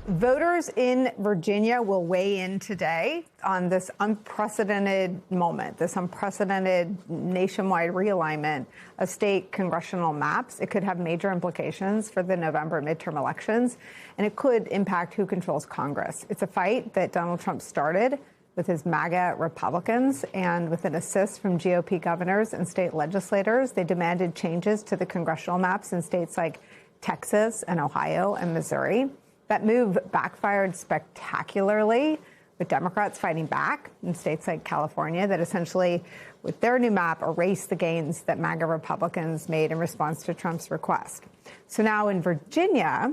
Voters in Virginia will weigh in today on this unprecedented moment, this unprecedented nationwide realignment of state congressional maps. It could have major implications for the November midterm elections, and it could impact who controls Congress. It's a fight that Donald Trump started with his MAGA Republicans, and with an assist from GOP governors and state legislators. They demanded changes to the congressional maps in states like Texas and Ohio and Missouri. That move backfired spectacularly, with Democrats fighting back in states like California that essentially, with their new map, erased the gains that MAGA Republicans made in response to Trump's request. So now in Virginia,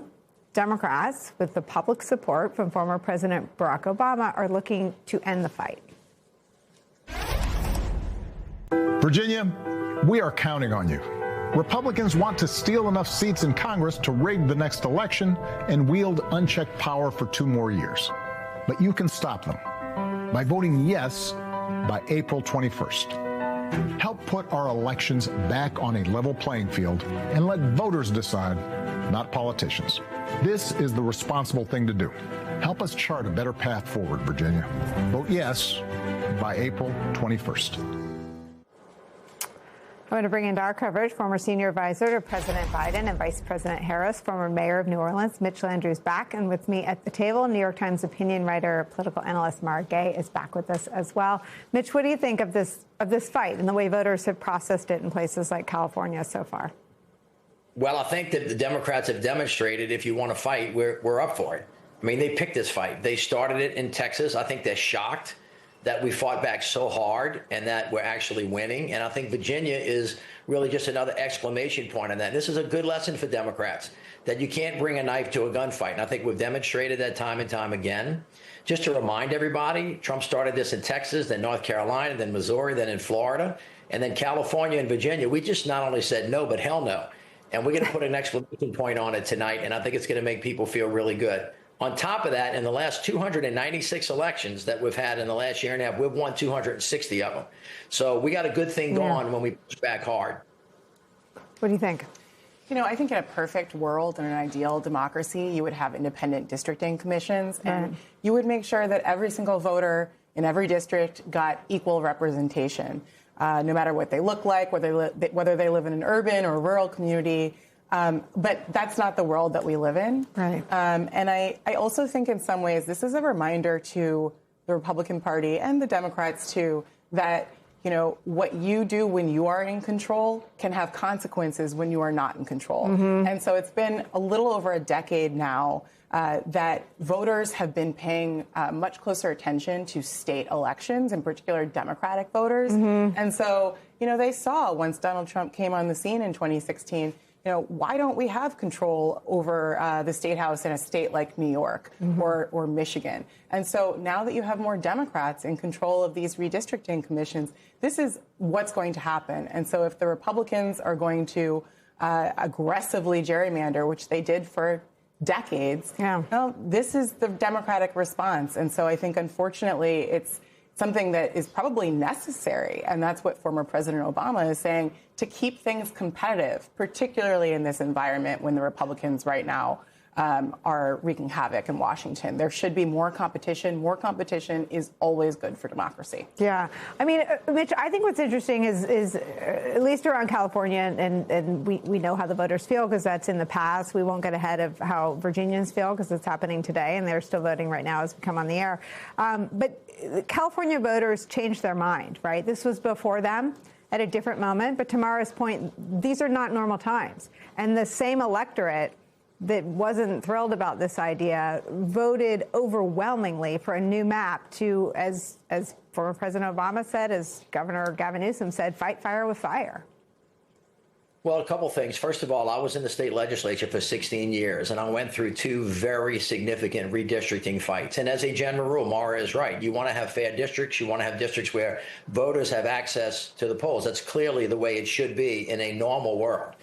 Democrats, with the public support from former President Barack Obama, are looking to end the fight. Virginia, we are counting on you. Republicans want to steal enough seats in Congress to rig the next election and wield unchecked power for 2 more years. But you can stop them by voting yes by April 21st. Help put our elections back on a level playing field and let voters decide, not politicians. This is the responsible thing to do. Help us chart a better path forward, Virginia. Vote yes by April 21st. I'm going to bring into our coverage former senior advisor to President Biden and Vice President Harris, former mayor of New Orleans, Mitch Landrieu's back. And with me at the table, New York Times opinion writer, political analyst Mara Gay is back with us as well. Mitch, what do you think of this fight and the way voters have processed it in places like California so far? Well, I think that the Democrats have demonstrated if you want to fight, we're up for it. I mean, they picked this fight. They started it in Texas. I think they're shocked that we fought back so hard and that we're actually winning. And I think Virginia is really just another exclamation point on that. This is a good lesson for Democrats, that you can't bring a knife to a gunfight. And I think we've demonstrated that time and time again. Just to remind everybody, Trump started this in Texas, then North Carolina, then Missouri, then in Florida, and then California and Virginia. We just not only said no, but hell no. And we're going to put an exclamation point on it tonight. And I think it's going to make people feel really good. On top of that, in the last 296 elections that we've had in the last year and a half, we've won 260 of them. So we got a good thing going when we push back hard. What do you think? You know, I think in a perfect world, in an ideal democracy, you would have independent districting commissions, and you would make sure that every single voter in every district got equal representation, no matter what they look like, whether they live in an urban or rural community. But that's not the world that we live in. Right. And I also think in some ways this is a reminder to the Republican Party and the Democrats, too, that, you know, what you do when you are in control can have consequences when you are not in control. And so it's been a little over a decade now that voters have been paying much closer attention to state elections, in particular Democratic voters. And so, you know, they saw once Donald Trump came on the scene in 2016, you know, why don't we have control over the state house in a state like New York or Michigan? And so now that you have more Democrats in control of these redistricting commissions, this is what's going to happen. And so if the Republicans are going to aggressively gerrymander, which they did for decades, well, this is the Democratic response. And so I think, unfortunately, it's something that is probably necessary. And that's what former President Obama is saying, to keep things competitive, particularly in this environment when the Republicans right now are wreaking havoc in Washington. There should be more competition. More competition is always good for democracy. Yeah. I mean, Mitch, I think what's interesting is at least around California, and we know how the voters feel because that's in the past. We won't get ahead of how Virginians feel because it's happening today, and they're still voting right now as we come on the air. But California voters changed their mind, right? This was before them at a different moment. But to Mara's point, these are not normal times. And the same electorate that wasn't thrilled about this idea voted overwhelmingly for a new map to, as former President Obama said, as Governor Gavin Newsom said, fight fire with fire. Well, a couple things. First of all, I was in the state legislature for 16 years, and I went through 2 very significant redistricting fights. And as a general rule, Mara is right. You want to have fair districts. You want to have districts where voters have access to the polls. That's clearly the way it should be in a normal world.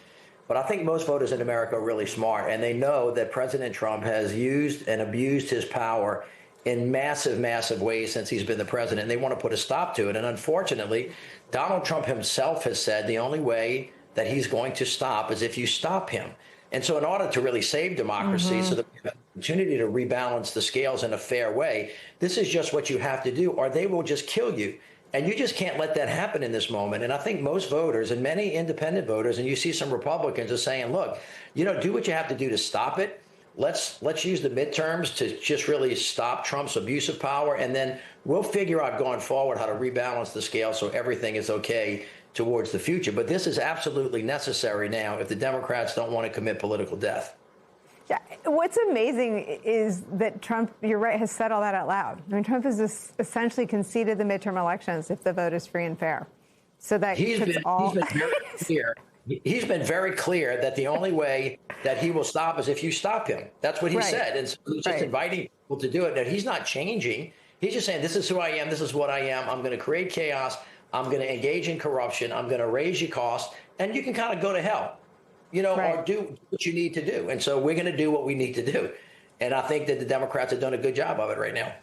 But I think most voters in America are really smart, and they know that President Trump has used and abused his power in massive, massive ways since he's been the president. And they want to put a stop to it. And unfortunately, Donald Trump himself has said the only way that he's going to stop is if you stop him. And so in order to really save democracy, so that we have an opportunity to rebalance the scales in a fair way, this is just what you have to do, or they will just kill you. And you just can't let that happen in this moment. And I think most voters and many independent voters, and you see some Republicans are saying, look, do what you have to do to stop it. Let's use the midterms to just really stop Trump's abuse of power. And then we'll figure out going forward how to rebalance the scale so everything is okay towards the future. But this is absolutely necessary now if the Democrats don't want to commit political death. Yeah, what's amazing is that Trump, you're right, has said all that out loud. I mean, Trump has essentially conceded the midterm elections if the vote is free and fair. So that he's been very clear. He's been very clear that the only way that he will stop is if you stop him. That's what he said. And so he's just inviting people to do it. Now, he's not changing. He's just saying, this is who I am. This is what I am. I'm going to create chaos. I'm going to engage in corruption. I'm going to raise your costs. And you can kind of go to hell, or do what you need to do. And so we're going to do what we need to do. And I think that the Democrats have done a good job of it right now.